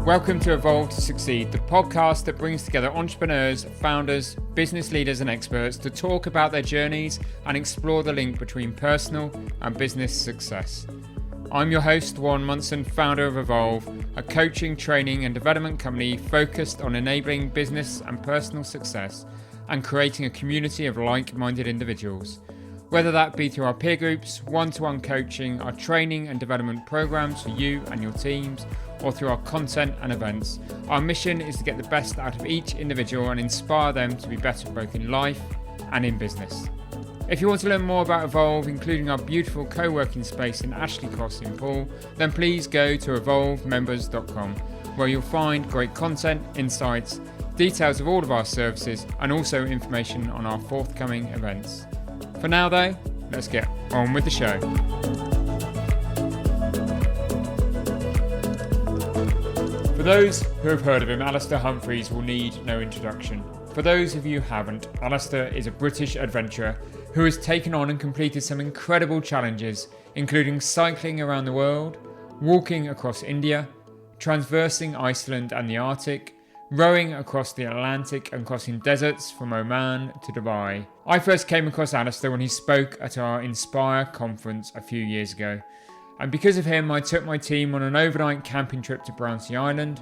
Welcome to Evolve to Succeed, the podcast that brings together entrepreneurs, founders, business leaders and experts to talk about their journeys and explore the link between personal and business success. I'm your host, Warren Munson, founder of Evolve, a coaching, training and development company focused on enabling business and personal success and creating a community of like-minded individuals. Whether that be through our peer groups, one-to-one coaching, our training and development programs for you and your teams, or through our content and events, our mission is to get the best out of each individual and inspire them to be better both in life and in business. If you want to learn more about Evolve, including our beautiful co-working space in Ashley Cross in Poole, then please go to evolvemembers.com, where you'll find great content, insights, details of all of our services, and also information on our forthcoming events. For now though, let's get on with the show. For those who have heard of him, Alastair Humphreys will need no introduction. For those of you who haven't, Alastair is a British adventurer who has taken on and completed some incredible challenges, including cycling around the world, walking across India, traversing Iceland and the Arctic, rowing across the Atlantic and crossing deserts from Oman to Dubai. I first came across Alastair when he spoke at our Inspire conference a few years ago. And because of him, I took my team on an overnight camping trip to Brownsea Island,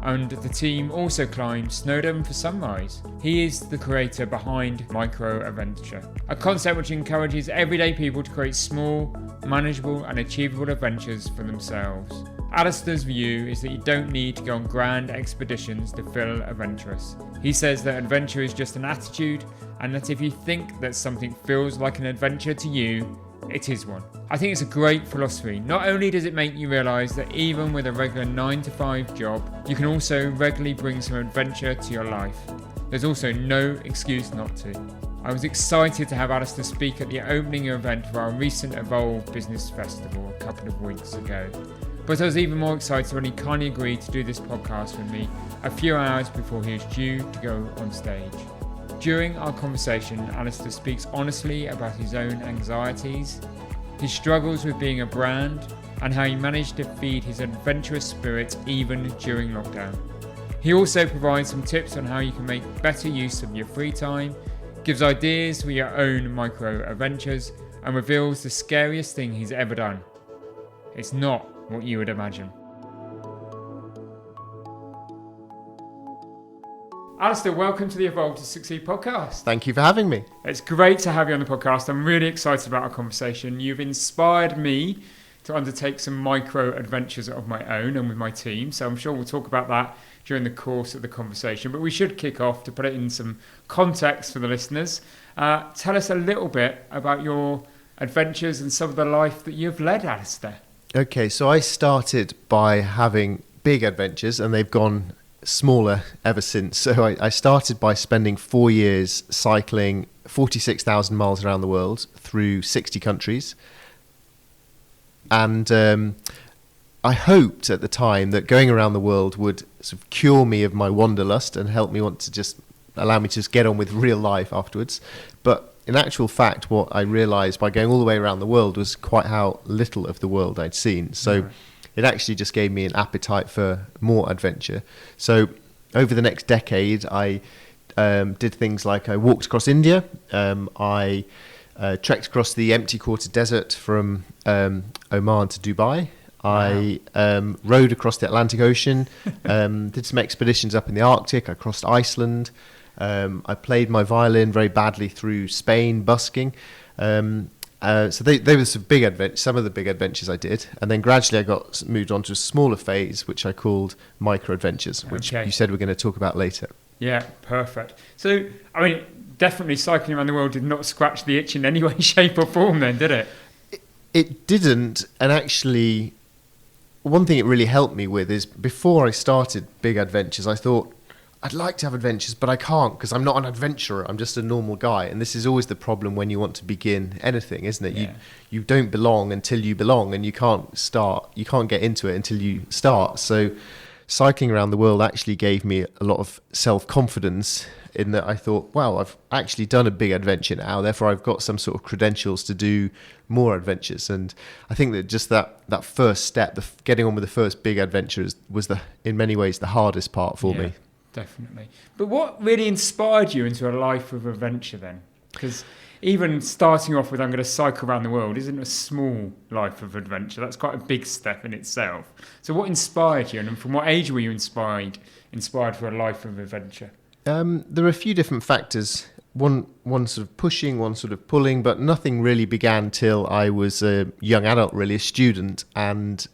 and the team also climbed Snowdon for sunrise. He is the creator behind microadventure, a concept which encourages everyday people to create small, manageable and achievable adventures for themselves. Alastair's view is that you don't need to go on grand expeditions to feel adventurous. He says that adventure is just an attitude, and that if you think that something feels like an adventure to you, it is one. I think it's a great philosophy. Not only does it make you realise that even with a regular 9-to-5 job, you can also regularly bring some adventure to your life. There's also no excuse not to. I was excited to have Alastair speak at the opening event of our recent Evolve Business Festival a couple of weeks ago. But I was even more excited when he kindly agreed to do this podcast with me a few hours before he is due to go on stage. During our conversation, Alastair speaks honestly about his own anxieties, his struggles with being a brand, and how he managed to feed his adventurous spirit even during lockdown. He also provides some tips on how you can make better use of your free time, gives ideas for your own micro-adventures, and reveals the scariest thing he's ever done. It's not what you would imagine. Alastair, welcome to the Evolve to Succeed podcast. Thank you for having me. It's great to have you on the podcast. I'm really excited about our conversation. You've inspired me to undertake some micro adventures of my own and with my team. So I'm sure we'll talk about that during the course of the conversation. But we should kick off to put it in some context for the listeners. Tell us a little bit about your adventures and some of the life that you've led, Alastair. Okay, so I started by having big adventures and they've gone smaller ever since. So I started by spending 4 years cycling 46,000 miles around the world through 60 countries. And I hoped at the time that going around the world would sort of cure me of my wanderlust and help me want to just allow me to just get on with real life afterwards. But in actual fact, what I realised by going all the way around the world was quite how little of the world I'd seen. So it actually just gave me an appetite for more adventure. So over the next decade, I did things like I walked across India. I trekked across the empty quarter desert from Oman to Dubai. I rowed across the Atlantic Ocean, did some expeditions up in the Arctic. I crossed Iceland. I played my violin very badly through Spain, busking. So they were some of the big adventures I did. And then gradually I got moved on to a smaller phase, which I called micro-adventures, which you said we're going to talk about later. Yeah, perfect. So, I mean, definitely cycling around the world did not scratch the itch in any way, shape or form then, did it? It didn't. And actually, one thing it really helped me with is before I started big adventures, I thought, I'd like to have adventures, but I can't because I'm not an adventurer. I'm just a normal guy. And this is always the problem when you want to begin anything, isn't it? Yeah. You don't belong until you belong, and you can't get into it until you start. So cycling around the world actually gave me a lot of self-confidence in that I thought, wow, I've actually done a big adventure now, therefore I've got some sort of credentials to do more adventures. And I think that just that first step, getting on with the first big adventure was in many ways the hardest part for me. Definitely. But what really inspired you into a life of adventure then? Because even starting off with I'm going to cycle around the world isn't a small life of adventure. That's quite a big step in itself. So what inspired you, and from what age were you inspired for a life of adventure? There are a few different factors. One sort of pushing, one sort of pulling, but nothing really began till I was a young adult, really a student, and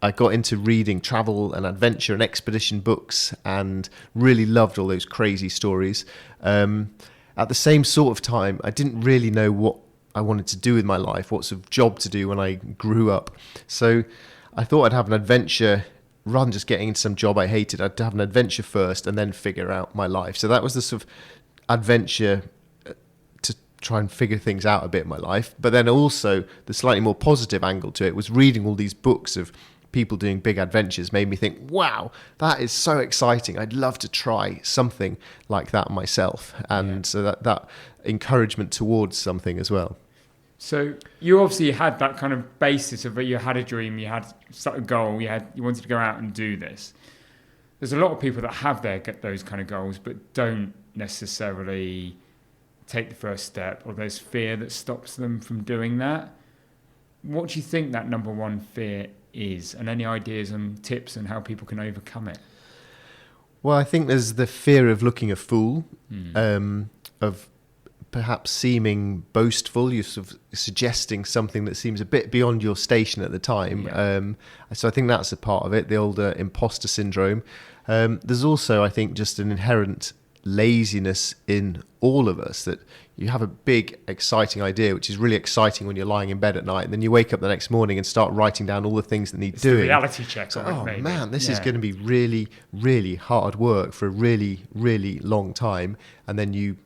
I got into reading travel and adventure and expedition books and really loved all those crazy stories. At the same sort of time, I didn't really know what I wanted to do with my life, what sort of job to do when I grew up. So I thought I'd have an adventure rather than just getting into some job I hated. I'd have an adventure first and then figure out my life. So that was the sort of adventure to try and figure things out a bit in my life. But then also the slightly more positive angle to it was reading all these books of people doing big adventures made me think, wow, that is so exciting. I'd love to try something like that myself. And so that encouragement towards something as well. So you obviously had that kind of basis of you had a dream, you had a goal, you wanted to go out and do this. There's a lot of people that have those kind of goals but don't necessarily take the first step, or there's fear that stops them from doing that. What do you think that number one fear is, and any ideas and tips on how people can overcome it? Well, I think there's the fear of looking a fool, of perhaps seeming boastful. You're sort of suggesting something that seems a bit beyond your station at the time. So I think that's a part of it, the old imposter syndrome. There's also, I think, just an inherent laziness in all of us, that you have a big, exciting idea, which is really exciting when you're lying in bed at night, and then you wake up the next morning and start writing down all the things that need doing. The reality check. So, man, this is going to be really, really hard work for a really, really long time, and then you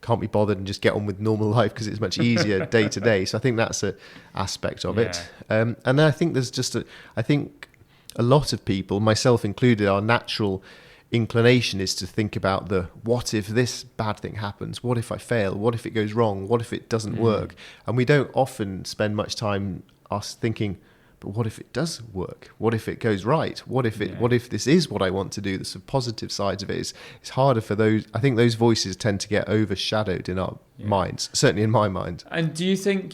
can't be bothered and just get on with normal life because it's much easier day to day. So I think that's an aspect of it. And then I think there's just I think a lot of people, myself included, our natural inclination is to think about the what if this bad thing happens, what if I fail, what if it goes wrong, what if it doesn't work. And we don't often spend much time us thinking, but what if it does work, what if it goes right, what if this is what I want to do. The sort of positive sides of it is it's harder for those. I think those voices tend to get overshadowed in our minds, certainly in my mind. And do you think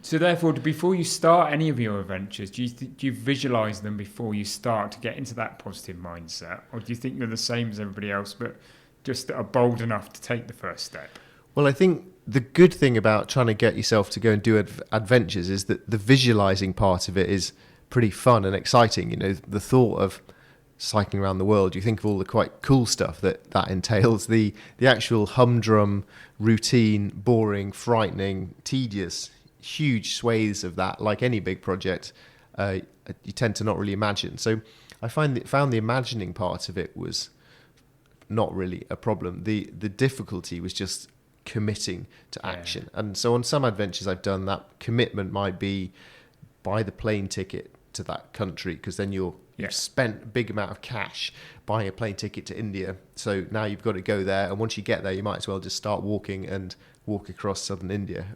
so therefore, before you start any of your adventures, do you visualize them before you start to get into that positive mindset? Or do you think you're the same as everybody else, but just are bold enough to take the first step? Well, I think the good thing about trying to get yourself to go and do adventures is that the visualizing part of it is pretty fun and exciting. You know, the thought of cycling around the world, you think of all the quite cool stuff that entails. The actual humdrum, routine, boring, frightening, tedious, huge swathes of that, like any big project, you tend to not really imagine. So I found the imagining part of it was not really a problem. The difficulty was just committing to action. And so on some adventures I've done, that commitment might be buy the plane ticket to that country, because then you've spent a big amount of cash buying a plane ticket to India. So now you've got to go there, and once you get there, you might as well just start walking and walk across southern India.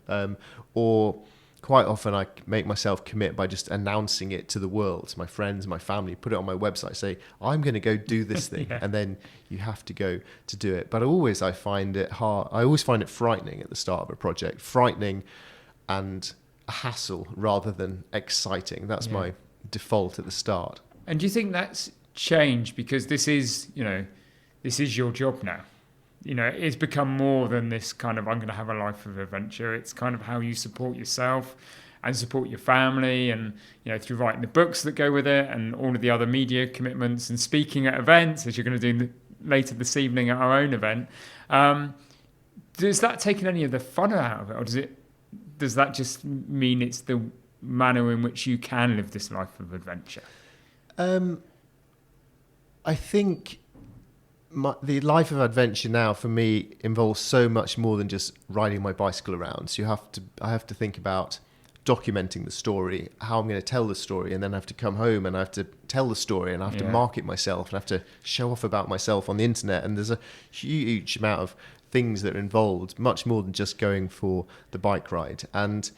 Or quite often I make myself commit by just announcing it to the world, to my friends, my family, put it on my website, say, I'm going to go do this thing. And then you have to go to do it. But I find it hard. I always find it frightening at the start of a project, frightening and a hassle rather than exciting. That's my default at the start. And do you think that's changed because this is your job now? You know, it's become more than this kind of, I'm going to have a life of adventure. It's kind of how you support yourself and support your family, and, you know, through writing the books that go with it and all of the other media commitments and speaking at events, as you're going to do later this evening at our own event. Does that take any of the fun out of it, or does that just mean it's the manner in which you can live this life of adventure? I think the life of adventure now for me involves so much more than just riding my bicycle around. So I have to think about documenting the story, how I'm going to tell the story, and then I have to come home and I have to tell the story, and I have to market myself, and I have to show off about myself on the internet. And there's a huge amount of things that are involved, much more than just going for the bike ride. And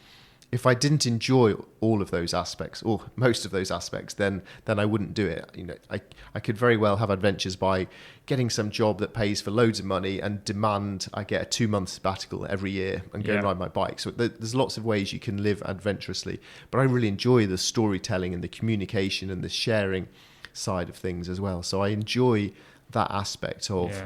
if I didn't enjoy all of those aspects, or most of those aspects, then I wouldn't do it. You know, I could very well have adventures by getting some job that pays for loads of money and demand I get a 2-month sabbatical every year and go and ride my bike. So there's lots of ways you can live adventurously. But I really enjoy the storytelling and the communication and the sharing side of things as well. So I enjoy that aspect of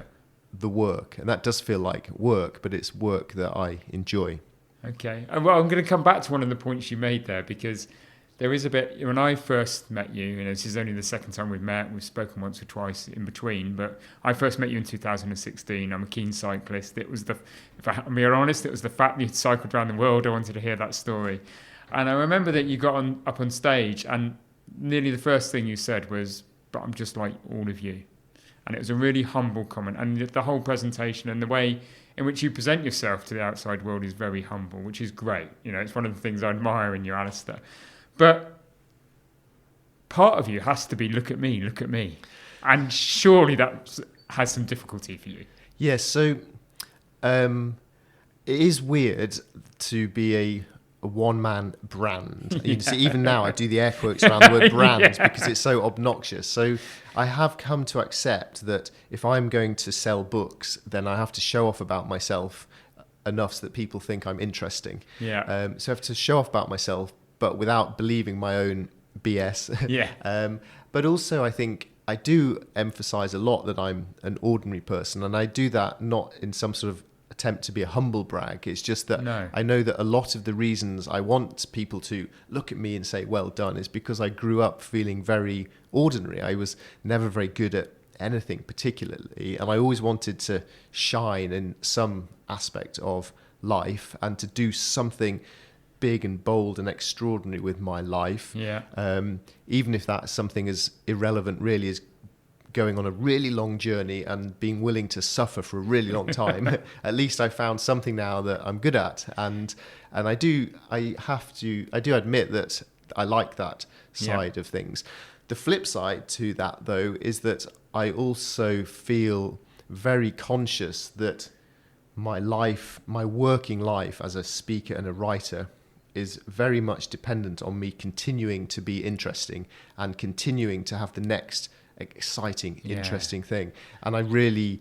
the work. And that does feel like work, but it's work that I enjoy. Okay. Well, I'm going to come back to one of the points you made there, because there is a bit, when I first met you, and this is only the second time we've met, we've spoken once or twice in between, but I first met you in 2016. I'm a keen cyclist. It was if I'm being honest, it was the fact that you'd cycled around the world. I wanted to hear that story. And I remember that you got up on stage, and nearly the first thing you said was, "But I'm just like all of you." And it was a really humble comment. And the whole presentation and the way in which you present yourself to the outside world is very humble, which is great. You know, it's one of the things I admire in you, Alastair. But part of you has to be, look at me. And surely that has some difficulty for you. Yes, so it is weird to be a one-man brand. You can see, even now I do the air quotes around the word brand because it's so obnoxious. So I have come to accept that if I'm going to sell books, then I have to show off about myself enough so that people think I'm interesting. So I have to show off about myself, but without believing my own BS. But also I think I do emphasize a lot that I'm an ordinary person, and I do that not in some sort of attempt to be a humble brag. It's just that I know that a lot of the reasons I want people to look at me and say well done is because I grew up feeling very ordinary. I was never very good at anything particularly, and I always wanted to shine in some aspect of life and to do something big and bold and extraordinary with my life, even if that's something as irrelevant really as going on a really long journey and being willing to suffer for a really long time. At least I found something now that I'm good at, and I do admit that I like that side of things. The flip side to that, though, is that I also feel very conscious that my working life as a speaker and a writer is very much dependent on me continuing to be interesting and continuing to have the next exciting, interesting thing. And I really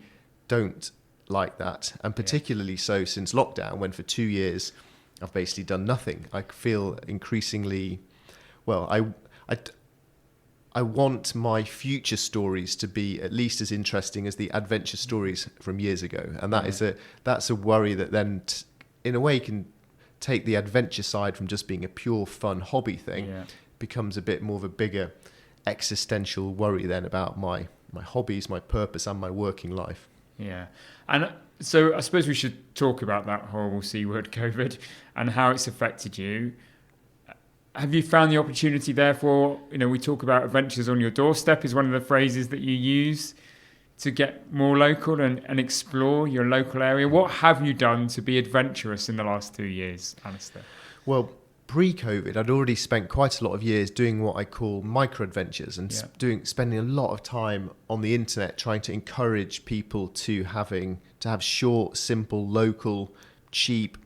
don't like that. And particularly so since lockdown, when for 2 years I've basically done nothing. I feel increasingly, I want my future stories to be at least as interesting as the adventure stories from years ago. And that's a worry that then in a way can take the adventure side from just being a pure fun hobby thing, becomes a bit more of a bigger existential worry then about my hobbies, my purpose, and my working life. And so I suppose we should talk about that horrible C word, COVID, and how it's affected you. Have you found the opportunity therefore, we talk about adventures on your doorstep is one of the phrases that you use to get more local and explore your local area. What have you done to be adventurous in the last 2 years, Alastair? Well, pre-COVID, I'd already spent quite a lot of years doing what I call microadventures and spending a lot of time on the internet trying to encourage people to have short, simple, local, cheap,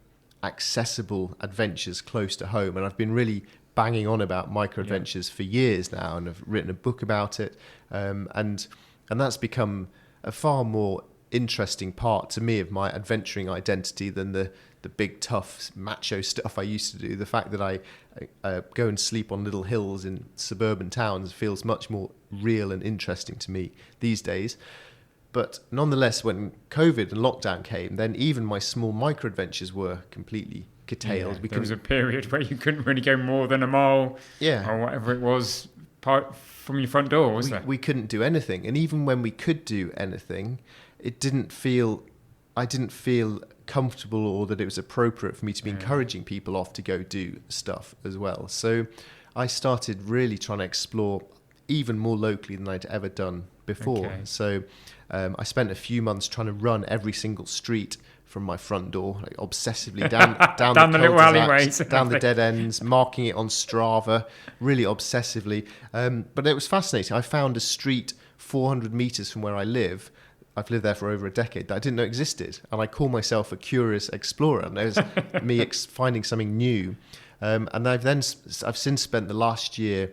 accessible adventures close to home. And I've been really banging on about microadventures for years now, and I've written a book about it. And that's become a far more interesting part to me of my adventuring identity than the big tough macho stuff I used to do. The fact that I go and sleep on little hills in suburban towns feels much more real and interesting to me these days. But nonetheless, when COVID and lockdown came, then even my small microadventures were completely curtailed. There was a period where you couldn't really go more than a mile or whatever it was from your front door, wasn't it? We couldn't do anything. And even when we could do anything, I didn't feel comfortable or that it was appropriate for me to be encouraging people off to go do stuff as well. So I started really trying to explore even more locally than I'd ever done before. So I spent a few months trying to run every single street from my front door, like obsessively down Down the little alleyways, down the dead ends, marking it on Strava, really obsessively. But it was fascinating. I found a street 400 meters from where I live. I've lived there for over a decade that I didn't know existed, and I call myself a curious explorer. And there's me finding something new, and I've since spent the last year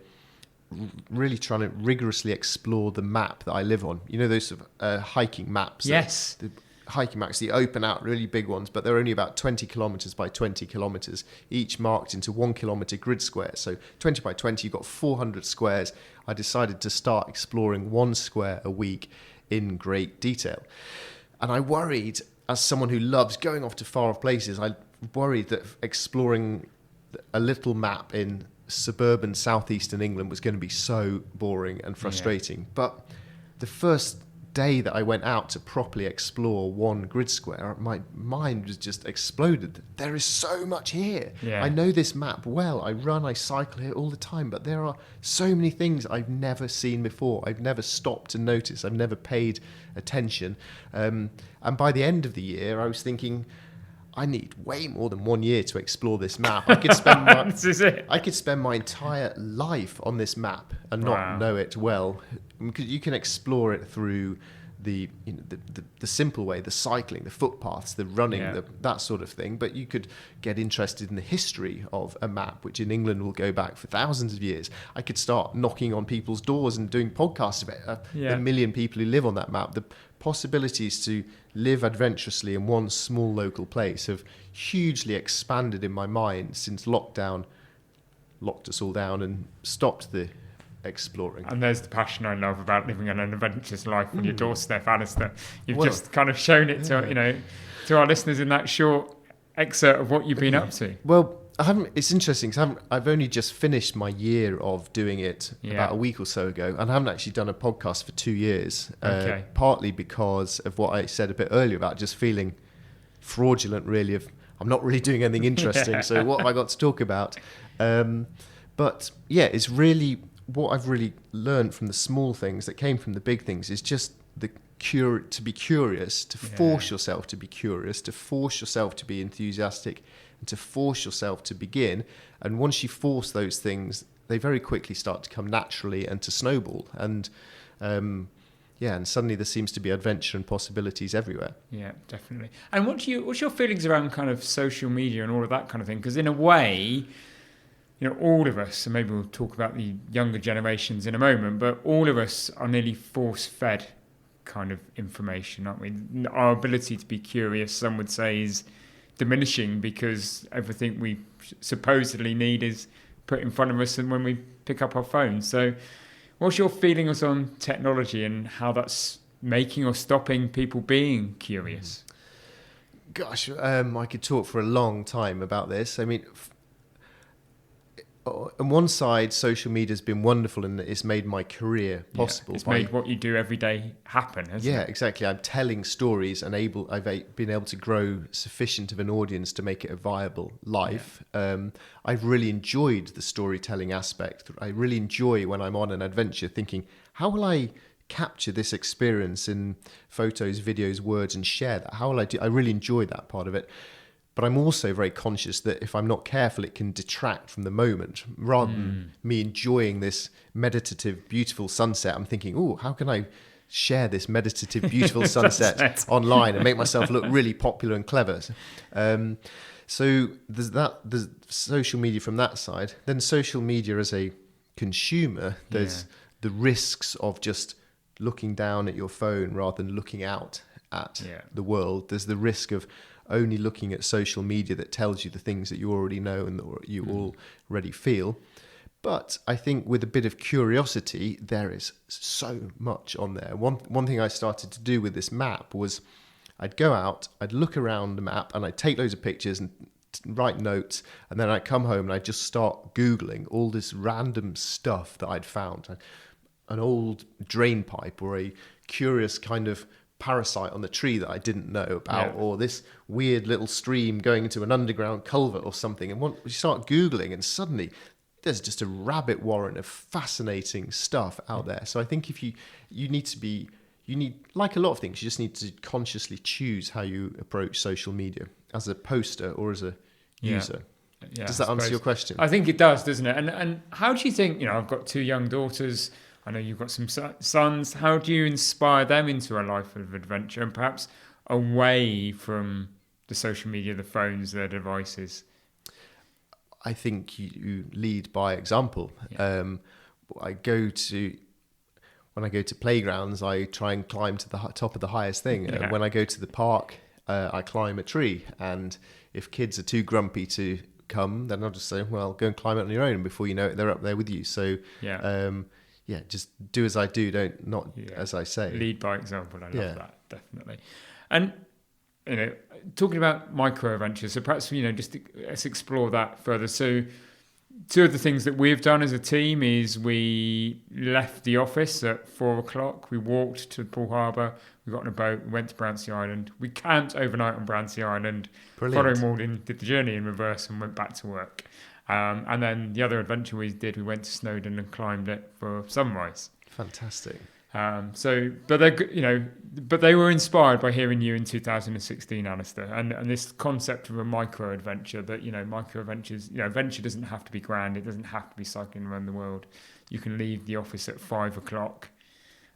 really trying to rigorously explore the map that I live on. You know those hiking maps? Yes. The hiking maps, the open out, really big ones, but they're only about 20 kilometres by 20 kilometres, each marked into 1 kilometre grid squares. So 20 by 20, you've got 400 squares. I decided to start exploring 1 square a week in great detail. And I worried, as someone who loves going off to far off places, I worried that exploring a little map in suburban southeastern England was going to be so boring and frustrating. Yeah. But the first day that I went out to properly explore 1 grid square, my mind was just exploded. There is so much here. Yeah. I know this map well. I run, I cycle here all the time, but there are so many things I've never seen before. I've never stopped to notice. I've never paid attention. And by the end of the year, I was thinking, I need way more than 1 year to explore this map. I could spend my entire life on this map and not know it well. Because you can explore it through the simple way, the cycling, the footpaths, the running, that sort of thing. But you could get interested in the history of a map, which in England will go back for thousands of years. I could start knocking on people's doors and doing podcasts about the million people who live on that map. The possibilities to live adventurously in one small local place have hugely expanded in my mind since lockdown locked us all down and stopped the exploring. And there's the passion I love about living an adventurous life on your doorstep, Alastair. You've just kind of shown it to our listeners in that short excerpt of what you've been up to. Well, I haven't. It's interesting because I've only just finished my year of doing it about a week or so ago, and I haven't actually done a podcast for 2 years. Partly because of what I said a bit earlier about just feeling fraudulent, really. I'm not really doing anything interesting. So what have I got to talk about? But yeah, it's really what I've really learned from the small things that came from the big things is just to be curious, to force yourself to be curious, to force yourself to be enthusiastic, and to force yourself to begin. And once you force those things, they very quickly start to come naturally and to snowball. And and suddenly there seems to be adventure and possibilities everywhere. Yeah, definitely. And what's your feelings around kind of social media and all of that kind of thing? Because in a way, all of us, and maybe we'll talk about the younger generations in a moment, but all of us are nearly force-fed kind of information, aren't we? Our ability to be curious, some would say, is diminishing because everything we supposedly need is put in front of us and when we pick up our phones. So what's your feelings on technology and how that's making or stopping people being curious? Gosh, I could talk for a long time about this. I mean, on one side, social media has been wonderful and it's made my career possible. It's made what you do every day happen, hasn't it? Yeah, exactly. I'm telling stories and I've been able to grow sufficient of an audience to make it a viable life. Yeah. I've really enjoyed the storytelling aspect. I really enjoy when I'm on an adventure thinking, how will I capture this experience in photos, videos, words and share that? How will I do? I really enjoy that part of it. But I'm also very conscious that if I'm not careful, it can detract from the moment. Rather than me enjoying this meditative, beautiful sunset, I'm thinking, how can I share this meditative, beautiful sunset online and make myself look really popular and clever? So there's social media from that side. Then social media as a consumer, there's the risks of just looking down at your phone rather than looking out at the world. There's the risk of only looking at social media that tells you the things that you already know and that you already feel. But I think with a bit of curiosity, there is so much on there. One thing I started to do with this map was I'd go out, I'd look around the map and I'd take loads of pictures and write notes, and then I'd come home and I'd just start Googling all this random stuff that I'd found. An old drain pipe or a curious kind of parasite on the tree that I didn't know about, or this weird little stream going into an underground culvert or something. And you start Googling and suddenly there's just a rabbit warren of fascinating stuff out there. So I think if you need to be, you need, like a lot of things, you just need to consciously choose how you approach social media as a poster or as a user. Yeah, Does I that answer suppose. your question? I think it does, doesn't it? And how do you think, I've got two young daughters. I know you've got some sons. How do you inspire them into a life of adventure and perhaps away from the social media, the phones, their devices? I think you lead by example. Yeah. I go to When I go to playgrounds, I try and climb to the top of the highest thing. Yeah. When I go to the park, I climb a tree. And if kids are too grumpy to come, then I'll just say, well, go and climb it on your own. And before you know it, they're up there with you. So, Yeah. just do as I do, not as I say. Lead by example. I love that, definitely. And, talking about micro adventures, so perhaps, just let's explore that further. So, two of the things that we've done as a team is we left the office at 4:00. We walked to Poole Harbour. We got on a boat. We went to Brancy Island. We camped overnight on Brancy Island. Brilliant. Following morning, did the journey in reverse and went back to work. And then the other adventure we did, we went to Snowdon and climbed it for sunrise. Fantastic. But they were inspired by hearing you in 2016, Alastair, and this concept of a micro adventure. That micro adventures. Adventure doesn't have to be grand. It doesn't have to be cycling around the world. You can leave the office at 5:00,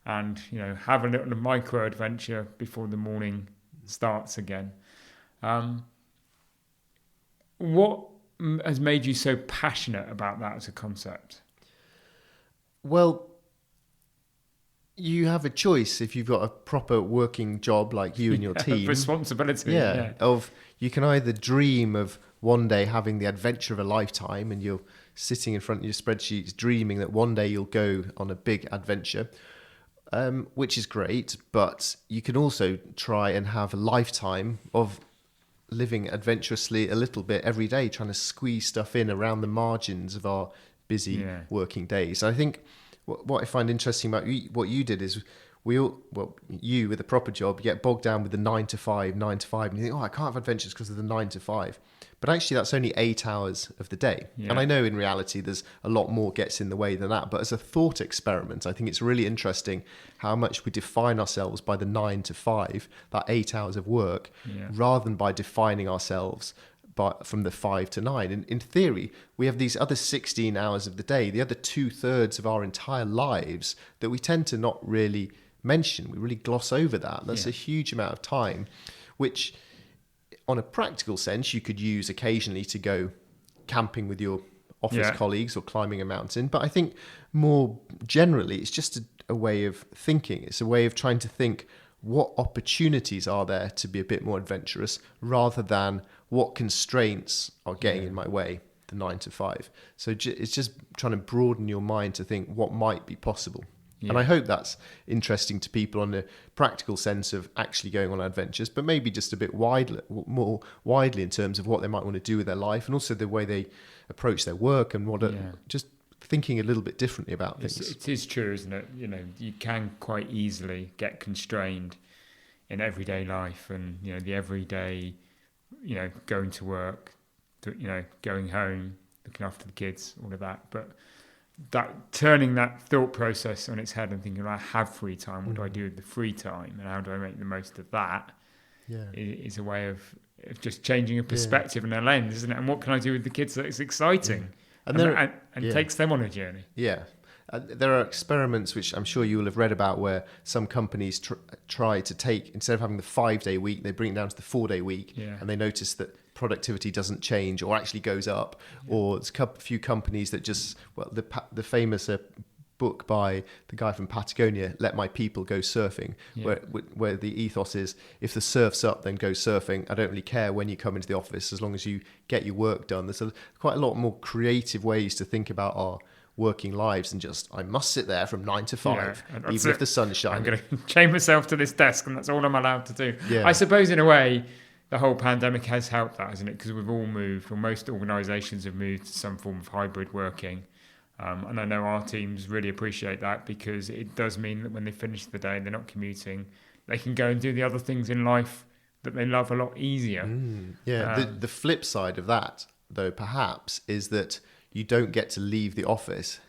and have a little micro adventure before the morning starts again. What has made you so passionate about that as a concept? Well, you have a choice if you've got a proper working job like you and your team. Responsibility. You can either dream of one day having the adventure of a lifetime and you're sitting in front of your spreadsheets dreaming that one day you'll go on a big adventure, which is great, but you can also try and have a lifetime of living adventurously a little bit every day, trying to squeeze stuff in around the margins of our busy working days. I think what I find interesting about what you did is you with a proper job, you get bogged down with the 9 to 5, and you think, I can't have adventures because of the 9 to 5. But actually, that's only 8 hours of the day. Yeah. And I know in reality, there's a lot more gets in the way than that. But as a thought experiment, I think it's really interesting how much we define ourselves by the 9 to 5, that 8 hours of work, rather than by defining ourselves from the 5 to 9. In theory, we have these other 16 hours of the day, the other 2/3 of our entire lives that we tend to not really mention. We really gloss over that. That's a huge amount of time, which on a practical sense, you could use occasionally to go camping with your office colleagues or climbing a mountain. But I think more generally, it's just a way of thinking. It's a way of trying to think, what opportunities are there to be a bit more adventurous rather than what constraints are getting in my way, the 9 to 5. So it's just trying to broaden your mind to think what might be possible. Yeah. And I hope that's interesting to people on a practical sense of actually going on adventures, but maybe just a bit more widely in terms of what they might want to do with their life and also the way they approach their work and just thinking a little bit differently about things. It is true, isn't it? You can quite easily get constrained in everyday life and, the everyday, going to work, going home, looking after the kids, all of that. But that turning that thought process on its head and thinking, I have free time, what do I do with the free time and how do I make the most of that is a way of just changing a perspective and a lens, isn't it? And what can I do with the kids that is exciting and takes them on a journey? Yeah. There are experiments which I'm sure you will have read about where some companies try to take, instead of having the 5-day week, they bring it down to the 4-day week and they notice that productivity doesn't change or actually goes up. Or there's a few companies that just, the famous book by the guy from Patagonia, Let My People Go Surfing, where the ethos is, if the surf's up, then go surfing. I don't really care when you come into the office as long as you get your work done. There's quite a lot more creative ways to think about our working lives and just, I must sit there from 9 to 5, even if the sun's shining. I'm going to chain myself to this desk and that's all I'm allowed to do. Yeah. I suppose in a way, the whole pandemic has helped that, hasn't it? Because we've all moved, or most organisations have moved to some form of hybrid working. And I know our teams really appreciate that because it does mean that when they finish the day, they're not commuting. They can go and do the other things in life that they love a lot easier. The flip side of that, though, perhaps, is that you don't get to leave the office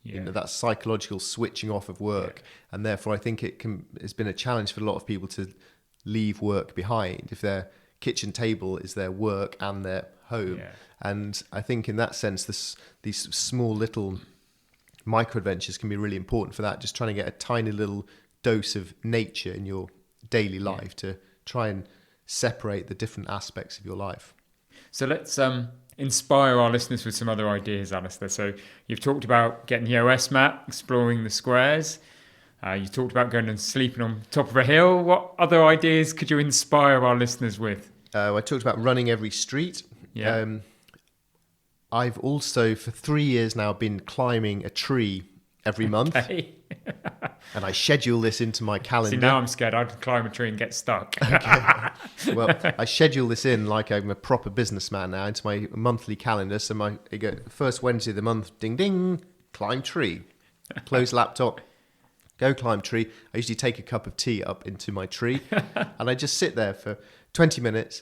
that psychological switching off of work. And therefore I think it's been a challenge for a lot of people to leave work behind if their kitchen table is their work and their home. And I think in that sense these small little micro adventures can be really important for that, just trying to get a tiny little dose of nature in your daily life to try and separate the different aspects of your life. So let's inspire our listeners with some other ideas, Alastair. So you've talked about getting the OS map, exploring the squares. You talked about going and sleeping on top of a hill. What other ideas could you inspire our listeners with? I talked about running every street. I've also, for 3 years now, been climbing a tree every month. And I schedule this into my calendar. See, now I'm scared I'd climb a tree and get stuck. Well, I schedule this in like I'm a proper businessman now into my monthly calendar. So I go first Wednesday of the month, ding, ding, climb tree. Close laptop, go climb tree. I usually take a cup of tea up into my tree and I just sit there for 20 minutes.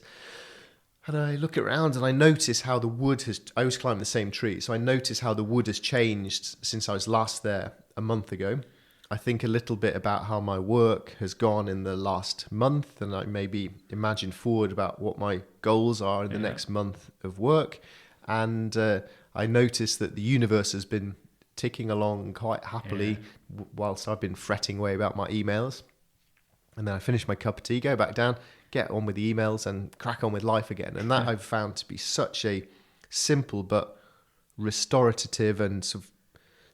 And I look around and I notice how the wood has... I always climb the same tree. So I notice how the wood has changed since I was last there a month ago. I think a little bit about how my work has gone in the last month. And I maybe imagine forward about what my goals are in the next month of work. And I notice that the universe has been ticking along quite happily whilst I've been fretting away about my emails. And then I finish my cup of tea, go back down, get on with the emails and crack on with life again. And that I've found to be such a simple but restorative and sort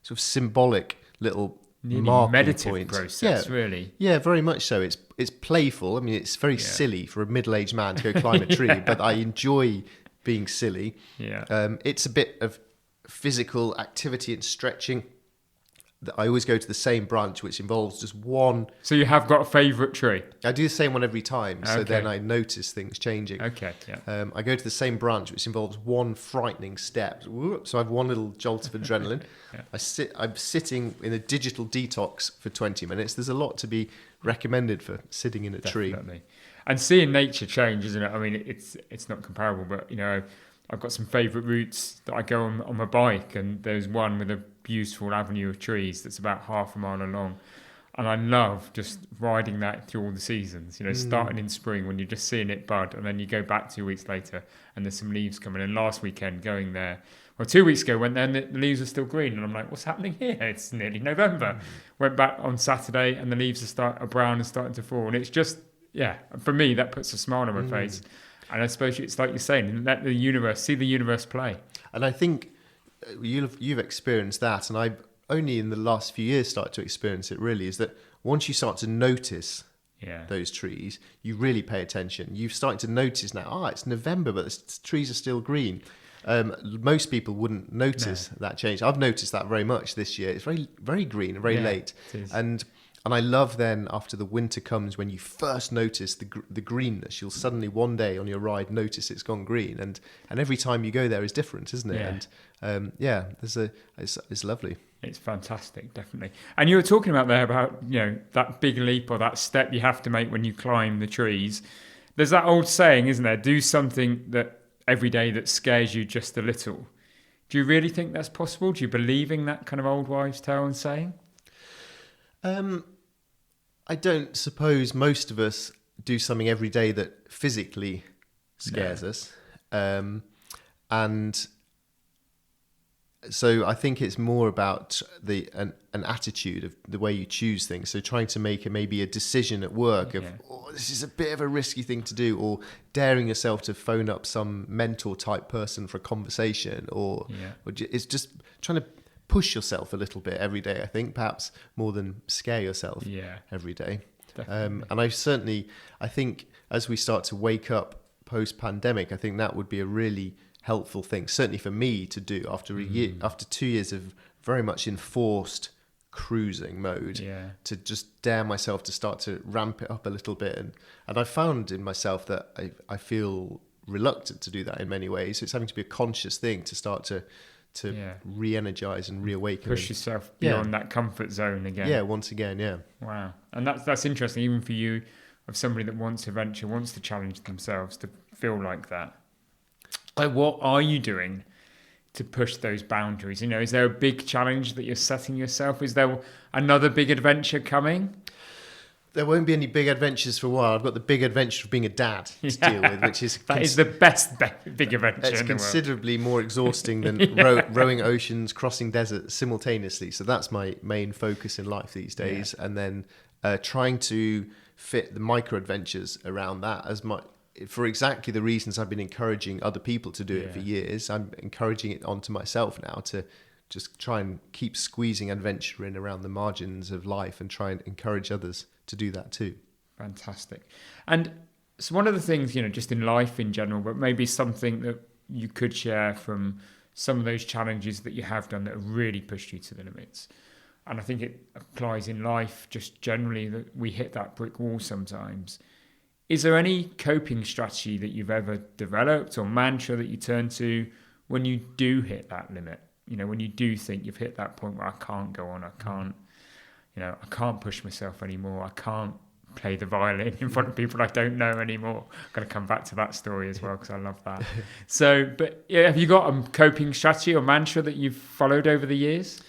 of symbolic little marking meditative point. Process, really. Yeah, very much so. It's playful. I mean, it's very silly for a middle-aged man to go climb a tree, but I enjoy being silly. It's a bit of physical activity and stretching. I always go to the same branch, which involves just one. So you have got a favourite tree? I do the same one every time, so then I notice things changing. Okay, I go to the same branch, which involves one frightening step. So I have one little jolt of adrenaline. I'm sitting in a digital detox for 20 minutes. There's a lot to be recommended for sitting in a tree. And seeing nature change, isn't it? I mean, it's not comparable, but, you know, I've got some favourite routes that I go on my bike, and there's one with a beautiful avenue of trees that's about half a mile along. And I love just riding that through all the seasons, you know, starting in spring when you're just seeing it bud, and then you go back 2 weeks later and there's some leaves coming in. Last weekend going there, well, 2 weeks ago went there and the leaves are still green, and I'm like, what's happening here? It's nearly November. Went back on Saturday and the leaves are brown and starting to fall. And it's just, for me, that puts a smile on my face. And I suppose it's like you're saying, let the universe, see the universe play. And I think you've experienced that, and I've only in the last few years started to experience it really, is that once you start to notice those trees, you really pay attention. You've started to notice now, it's November, but the trees are still green. Most people wouldn't notice that change. I've noticed that very much this year. It's very, very green and very late. And I love then after the winter comes when you first notice the greenness. You'll suddenly one day on your ride notice it's gone green, and every time you go there is different, isn't it? And it's lovely. It's fantastic, definitely. And you were talking about there about, you know, that big leap or that step you have to make when you climb the trees. There's that old saying, isn't there? Do something that every day that scares you just a little. Do you really think that's possible? Do you believe in that kind of old wives' tale and saying? I don't suppose most of us do something every day that physically scares us. And so I think it's more about an attitude of the way you choose things. So trying to make maybe a decision at work of, this is a bit of a risky thing to do, or daring yourself to phone up some mentor type person for a conversation, or it's just trying to push yourself a little bit every day, I think, perhaps more than scare yourself every day. And I think as we start to wake up post-pandemic, I think that would be a really helpful thing, certainly for me to do after 2 years of very much enforced cruising mode, to just dare myself to start to ramp it up a little bit. And I found in myself that I feel reluctant to do that in many ways. So it's having to be a conscious thing to start to re-energize and reawaken. Push yourself beyond that comfort zone again. Yeah, once again, Wow. And that's interesting, even for you, of somebody that wants to venture, wants to challenge themselves to feel like that. Like, what are you doing to push those boundaries? Is there a big challenge that you're setting yourself? Is there another big adventure coming? There won't be any big adventures for a while. I've got the big adventure of being a dad to deal with, which is that is the best big adventure it's in the world. considerably more exhausting than rowing oceans, crossing deserts simultaneously. So that's my main focus in life these days. And then trying to fit the micro adventures around that for exactly the reasons I've been encouraging other people to do it for years. I'm encouraging it onto myself now to just try and keep squeezing adventure in around the margins of life and try and encourage others to do that too. Fantastic. And so one of the things, just in life in general, but maybe something that you could share from some of those challenges that you have done that have really pushed you to the limits. And I think it applies in life just generally, that we hit that brick wall sometimes. Is there any coping strategy that you've ever developed or mantra that you turn to when you do hit that limit? When you do think you've hit that point where I can't go on, I can't push myself anymore. I can't play the violin in front of people I don't know anymore. I'm going to come back to that story as well because I love that. Have you got a coping strategy or mantra that you've followed over the years?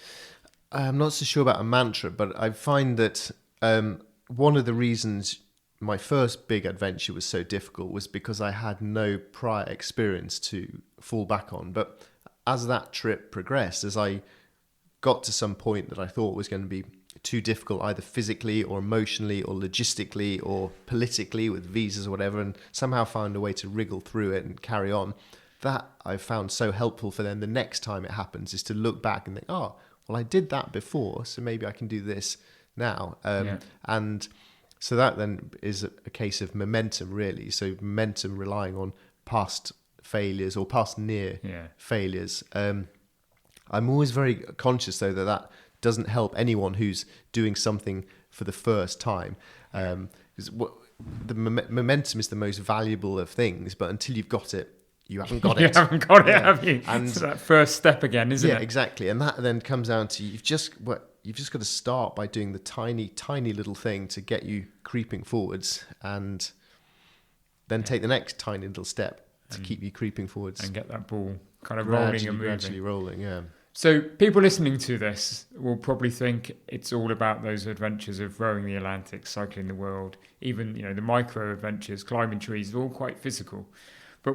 I'm not so sure about a mantra, but I find that one of the reasons my first big adventure was so difficult was because I had no prior experience to fall back on. But as that trip progressed, as I got to some point that I thought was going to be too difficult, either physically or emotionally or logistically or politically with visas or whatever, and somehow found a way to wriggle through it and carry on, that I found so helpful for then the next time it happens is to look back and think, well, I did that before, so maybe I can do this now. And so that then is a case of momentum, really. So momentum relying on past failures or past near failures. I'm always very conscious, though, that doesn't help anyone who's doing something for the first time. Because the momentum is the most valuable of things, but until you've got it, you haven't got it. You haven't got it, have you? And it's that first step again, isn't it? Yeah, exactly. And that then comes down to you've just got to start by doing the tiny, tiny little thing to get you creeping forwards, and then take the next tiny little step to keep you creeping forwards and get that ball kind of rolling and moving. Gradually rolling, yeah. So people listening to this will probably think it's all about those adventures of rowing the Atlantic, cycling the world, even the micro adventures, climbing trees, they're all quite physical. But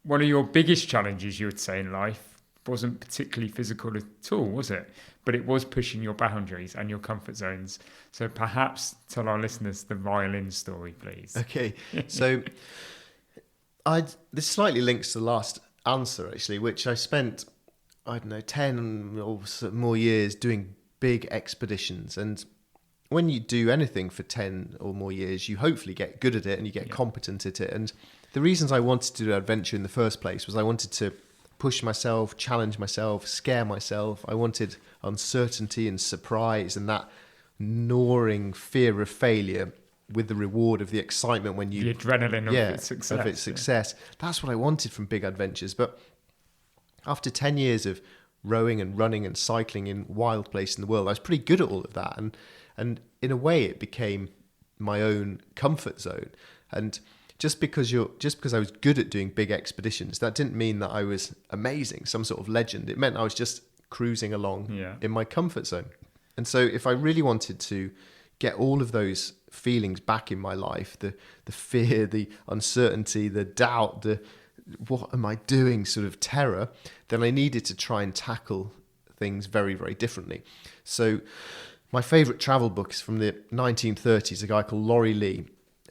one of your biggest challenges, you would say, in life wasn't particularly physical at all, was it? But it was pushing your boundaries and your comfort zones. So perhaps tell our listeners the violin story, please. Okay, so this slightly links to the last answer, actually, which I spent 10 or more years doing big expeditions. And when you do anything for 10 or more years, you hopefully get good at it and you get competent at it. And the reasons I wanted to do adventure in the first place was I wanted to push myself, challenge myself, scare myself. I wanted uncertainty and surprise and that gnawing fear of failure with the reward of the excitement when you... The adrenaline of its success. Of its success. That's what I wanted from big adventures. But after 10 years of rowing and running and cycling in wild places in the world, I was pretty good at all of that. And in a way, it became my own comfort zone. And just because I was good at doing big expeditions, that didn't mean that I was amazing, some sort of legend. It meant I was just cruising along in my comfort zone. And so if I really wanted to get all of those feelings back in my life, the fear, the uncertainty, the doubt, the what am I doing sort of terror, then I needed to try and tackle things very, very differently. So my favourite travel book is from the 1930s, a guy called Laurie Lee,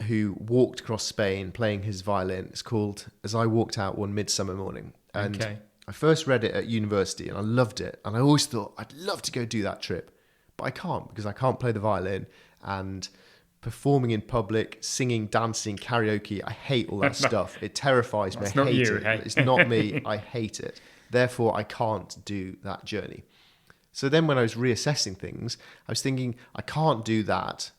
who walked across Spain playing his violin. It's called As I Walked Out One Midsummer Morning. And I first read it at university and I loved it. And I always thought, I'd love to go do that trip. But I can't, because I can't play the violin. And performing in public, singing, dancing, karaoke, I hate all that stuff. It terrifies me. I hate it. Hey? It's not me. I hate it. Therefore, I can't do that journey. So then when I was reassessing things, I was thinking, I can't do that.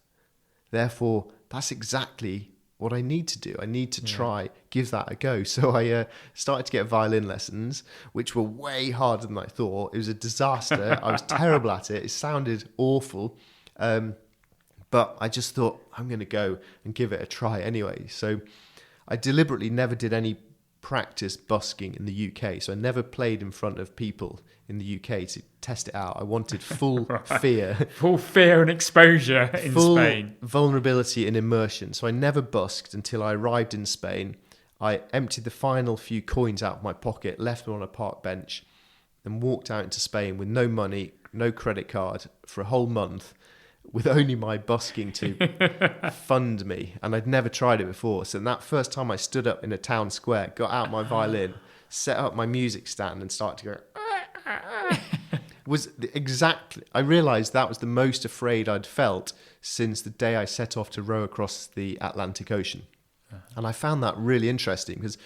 Therefore, that's exactly what I need to do. I need to try, give that a go. So I started to get violin lessons, which were way harder than I thought. It was a disaster. I was terrible at it. It sounded awful. But I just thought, I'm going to go and give it a try anyway. So I deliberately never did any practice busking in the UK. So I never played in front of people in the UK to test it out. I wanted full fear. Full fear and exposure in full Spain. Vulnerability and immersion. So I never busked until I arrived in Spain. I emptied the final few coins out of my pocket, left them on a park bench, and walked out into Spain with no money, no credit card for a whole month, with only my busking to fund me. And I'd never tried it before. So that first time I stood up in a town square, got out my violin, set up my music stand and started to go... I realised that was the most afraid I'd felt since the day I set off to row across the Atlantic Ocean. And I found that really interesting because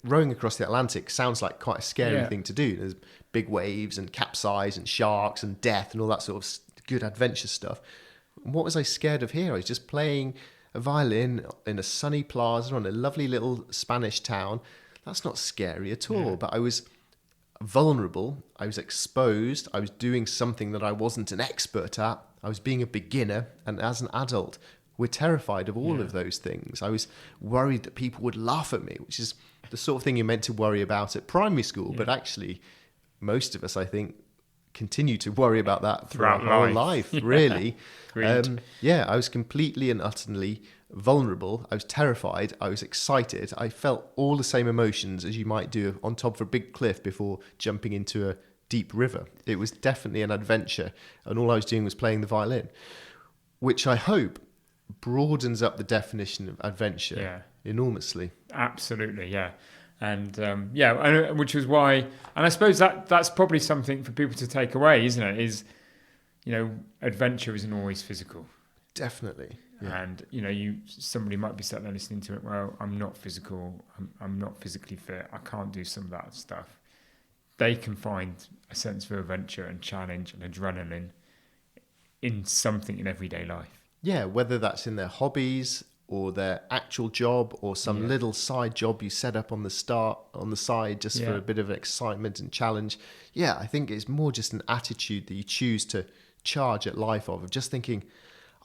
rowing across the Atlantic sounds like quite a scary thing to do. There's big waves and capsize and sharks and death and all that sort of good adventure stuff. What was I scared of here? I was just playing a violin in a sunny plaza on a lovely little Spanish town. That's not scary at all, but I was vulnerable, I was exposed, I was doing something that I wasn't an expert at, I was being a beginner, and as an adult, we're terrified of all of those things. I was worried that people would laugh at me, which is the sort of thing you're meant to worry about at primary school, but actually, most of us, I think, continue to worry about that throughout our whole life, really. I was completely and utterly vulnerable. I was terrified. I was excited. I felt all the same emotions as you might do on top of a big cliff before jumping into a deep river. It was definitely an adventure, and all I was doing was playing the violin, which I hope broadens up the definition of adventure enormously. Absolutely, yeah. And which was why, and I suppose that's probably something for people to take away, isn't it? Is, adventure isn't always physical. Definitely. Yeah. And somebody might be sat there listening to it. Well, I'm not physical. I'm not physically fit. I can't do some of that stuff. They can find a sense of adventure and challenge and adrenaline in something in everyday life. Yeah, whether that's in their hobbies or their actual job or some little side job you set up on the side just for a bit of excitement and challenge. Yeah, I think it's more just an attitude that you choose to charge at life of just thinking,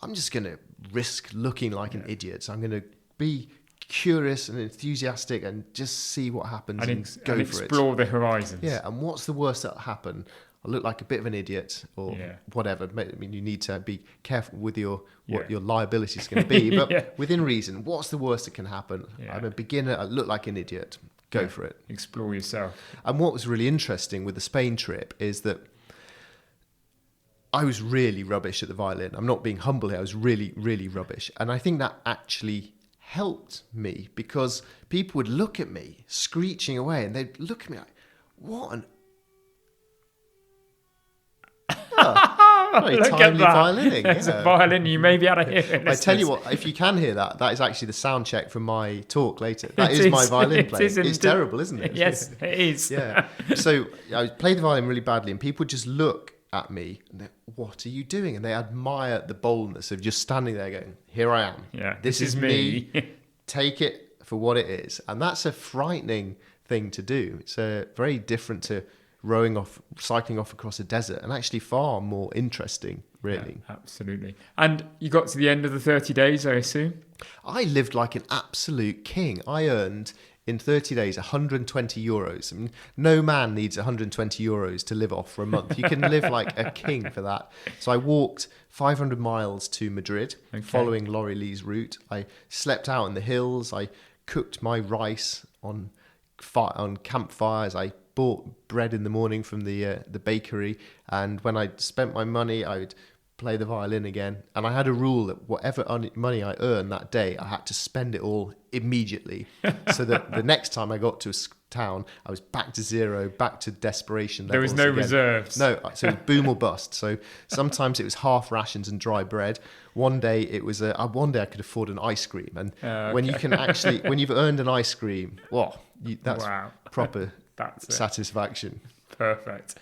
I'm just going to risk looking like an idiot. So I'm going to be curious and enthusiastic and just see what happens and go for it. Explore the horizons. Yeah, and what's the worst that'll happen? I look like a bit of an idiot or whatever. I mean, you need to be careful with what your liability is going to be, but within reason, what's the worst that can happen? Yeah. I'm a beginner. I look like an idiot. Go for it. Explore yourself. And what was really interesting with the Spain trip is that I was really rubbish at the violin. I'm not being humble here. I was really, really rubbish. And I think that actually helped me because people would look at me screeching away and they'd look at me like, what an very timely violining. It's a violin. You may be able to hear it. I tell you what, if you can hear that, that is actually the sound check for my talk later. That is my violin playing. It's terrible, isn't it? Yes, it is. Yeah. So I played the violin really badly, and people would just look at me and they're, what are you doing? And they admire the boldness of just standing there going, here I am. Yeah, this is me. Take it for what it is. And that's a frightening thing to do. It's very different to cycling off across a desert, and actually far more interesting, really. Yeah, absolutely. And you got to the end of the 30 days, I assume? I lived like an absolute king. I earned in 30 days 120 euros. I mean, no man needs 120 euros to live off for a month. You can live like a king for that. So I walked 500 miles to Madrid, following Laurie Lee's route. I slept out in the hills. I cooked my rice on campfires. I bought bread in the morning from the bakery, and when I spent my money, I would play the violin again. And I had a rule that whatever money I earned that day, I had to spend it all immediately, so that the next time I got to a town, I was back to zero, back to desperation levels. There was no reserves. No, so it was boom or bust. So sometimes it was half rations and dry bread. One day it was one day I could afford an ice cream, and when you can actually, when you've earned an ice cream, that's proper. That's satisfaction. Perfect.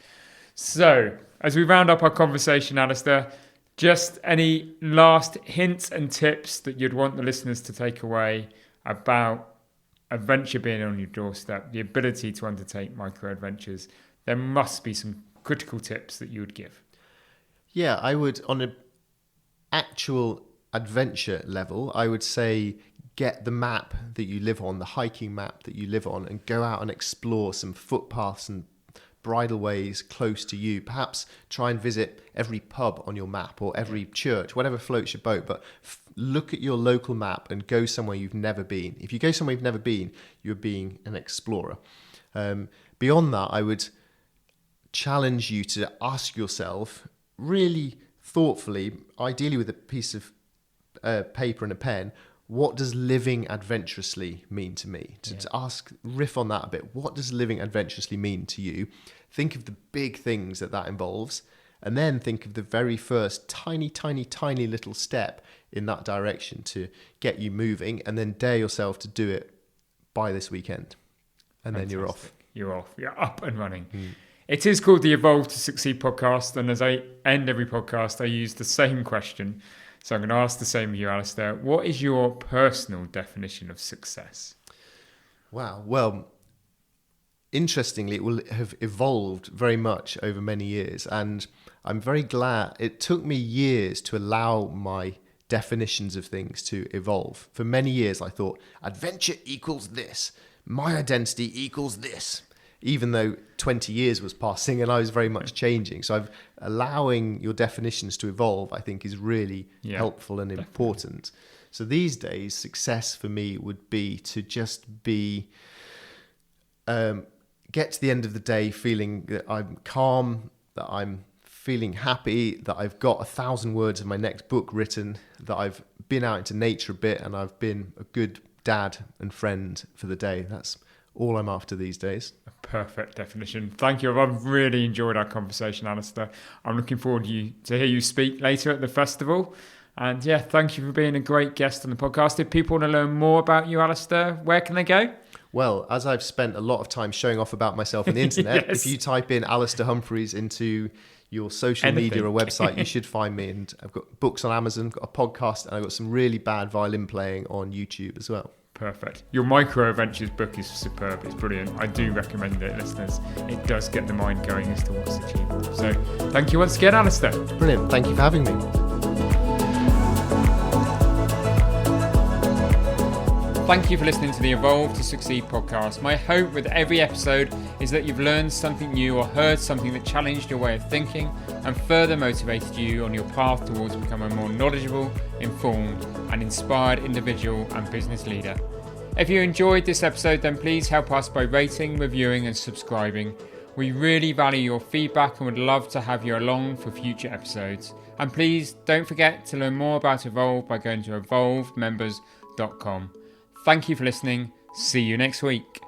So, as we round up our conversation, Alastair, just any last hints and tips that you'd want the listeners to take away about adventure being on your doorstep, the ability to undertake micro-adventures? There must be some critical tips that you would give. Yeah, I would, on an actual adventure level, I would say get the map that you live on, the hiking map that you live on, and go out and explore some footpaths and bridleways close to you. Perhaps try and visit every pub on your map or every church, whatever floats your boat. But look at your local map and go somewhere you've never been. If you go somewhere you've never been, you're being an explorer. Beyond that, I would challenge you to ask yourself really thoughtfully, ideally with a piece of paper and a pen, what does living adventurously mean to me? To riff on that a bit. What does living adventurously mean to you? Think of the big things that involves, and then think of the very first tiny little step in that direction to get you moving, and then dare yourself to do it by this weekend. And Fantastic. Then you're off. You're off. You're up and running. It is called the Evolve to Succeed podcast, and as I end every podcast, I use the same question. So I'm going to ask the same of you, Alastair. What is your personal definition of success? Wow. Well, interestingly, it will have evolved very much over many years. And I'm very glad it took me years to allow my definitions of things to evolve. For many years, I thought adventure equals this. My identity equals this. Even though 20 years was passing and I was very much changing. So allowing your definitions to evolve, I think, is really helpful and important. Definitely. So these days, success for me would be to just be, get to the end of the day feeling that I'm calm, that I'm feeling happy, that I've got 1,000 words of my next book written, that I've been out into nature a bit and I've been a good dad and friend for the day. That's all I'm after these days. A perfect definition. Thank you. I've really enjoyed our conversation, Alastair. I'm looking forward to hear you speak later at the festival. And thank you for being a great guest on the podcast. If people want to learn more about you, Alastair, where can they go? Well, as I've spent a lot of time showing off about myself on the internet, Yes. If you type in Alastair Humphreys into your social media or website, you should find me. And I've got books on Amazon, got a podcast, and I've got some really bad violin playing on YouTube as well. Perfect. Your microadventures book is superb. It's brilliant. I do recommend it, listeners. It does get the mind going as to what's achievable. So thank you once again, Alastair. Brilliant. Thank you for having me. Thank you for listening to the Evolve to Succeed podcast. My hope with every episode is that you've learned something new or heard something that challenged your way of thinking and further motivated you on your path towards becoming a more knowledgeable, informed and inspired individual and business leader. If you enjoyed this episode, then please help us by rating, reviewing and subscribing. We really value your feedback and would love to have you along for future episodes. And please don't forget to learn more about Evolve by going to evolvemembers.com. Thank you for listening. See you next week.